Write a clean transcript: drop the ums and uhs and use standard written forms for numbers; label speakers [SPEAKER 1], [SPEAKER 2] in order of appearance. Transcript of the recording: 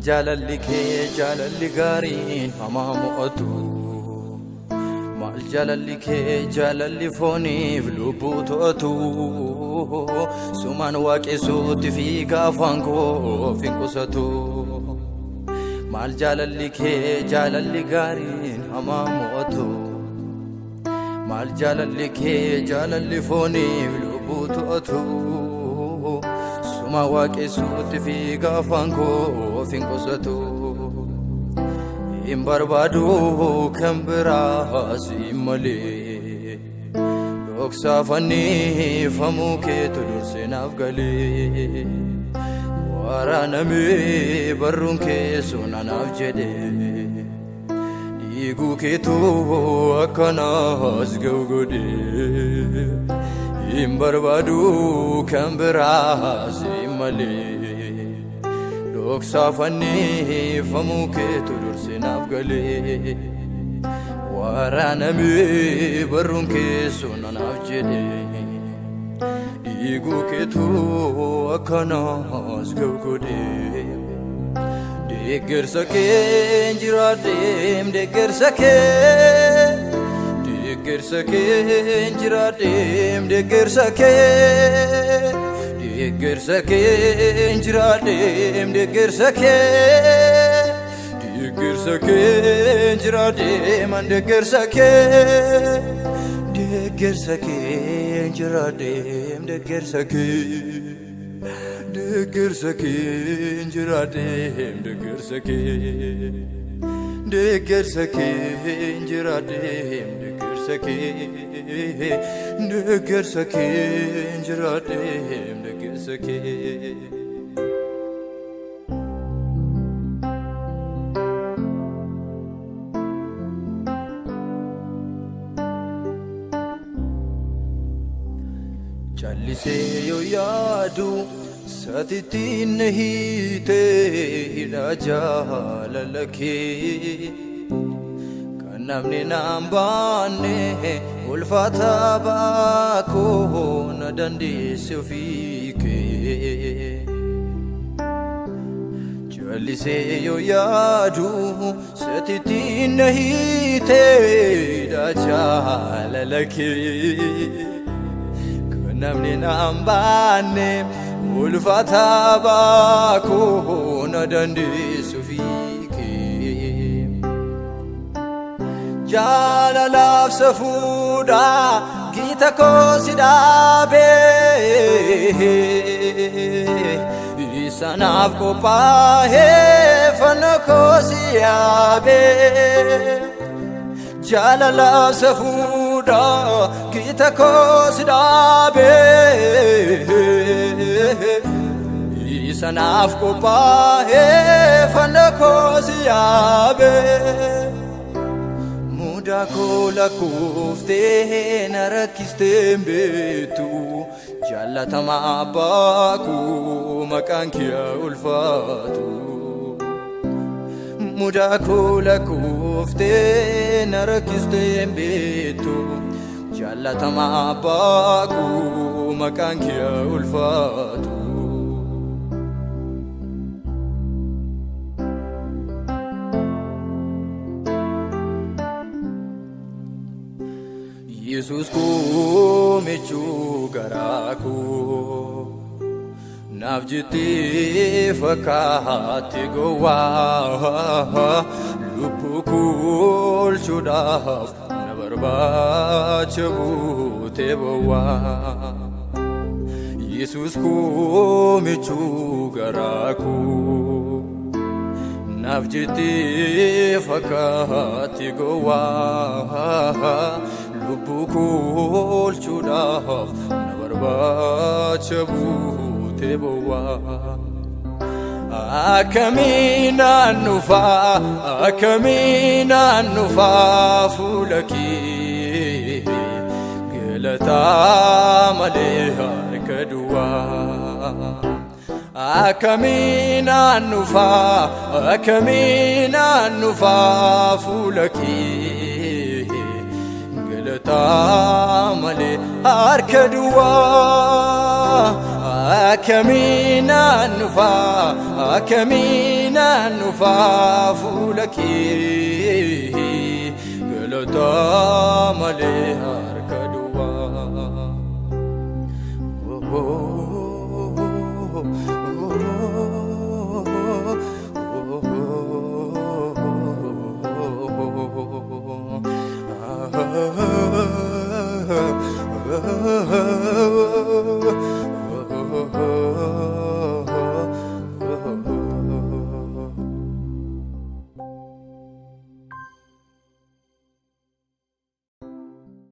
[SPEAKER 1] jaalalli kee jaalalli gaariin hamaa mo'atu maal jaalalli kee jaalalli fooniif lubbuu to'atu sumaan waaqessuutti fiigaa afaan koo finqusatu maal jaalalli kee jaalalli gaariin hamaa mo'atu maal jaalalli kee jaalalli fooniif lubbuu to'atu suma waaqessuutti fiigaa afaan koo finqusatu hin barbaadu kan biraas malee dhoksaa fannifamuu keetu dursee naaf galee waraanamee barruun kee sun anaaf jedhee dhiiguu keetu akkanaas ga'u godhee hin barbaadu kan biraas malee dhoksaa fannifamuu keetu dursee naaf galee waraanamee barruun kee sun anaaf jedhee dhiiguu keetu akkanaas ga'u godhee deeggarsa kee jiraadheem deeggarsa kee deeggarsa kee jiraadheem deeggarsa kee deeggarsa kee jiraadheem deeggarsa kee deeggarsa kee jiraadheem deeggarsa kee deeggarsa kee jiraadheem deeggarsa kee deeggarsa kee jiraadheem deeggarsa kee deeggarsa kee jiraadheem deeggarsa kee deeggarsa kee jiraadheem deeggarsa kee callisee yoo yaadu satittiin hiitee hidha jaalala kee kan namni naan baanne ulfaata baakoo na dandeesse ofii kee callisee yoo yaadu satittiin hiitee hidha jaalala kee namni naan baanne ulfaata baakoo na dandeesse ofii kee jaalalaaf safuudha gita koo si dhaabee isanaaf qophaa'ee fanna koo si yaabee jaalalaaf safuudha gita koo si dhaabee isanaaf qophaa'ee fanna koo si yaabee mudaa koo lakkuuftee na rakkistee hin beektu jaalatamaa abbaa koo maqaan kee ulfaatu mudaa koo lakkuuftee na rakkistee hin beektu jaalatamaa abbaa koo maqaan kee ulfaatu Yesuus koo michuu garaa koo naaf jettee fakkaate gowwaa lubbuu koo oolchuudhaaf na barbaacha buutee bowwaa Yesuus koo michuu garaa koo naaf jettee fakkaate gowwaa lubbuu koo oolchuudhaaf na barbaacha buutee bowwaa akkamiinaan dhufaa fuula kee galataa malee harka duwwaa akkamiinaan dhufaa fuula kee galataa malee harka duwwaa akkamiinaan dhufaa fuula kee galata malee harka duwwaa.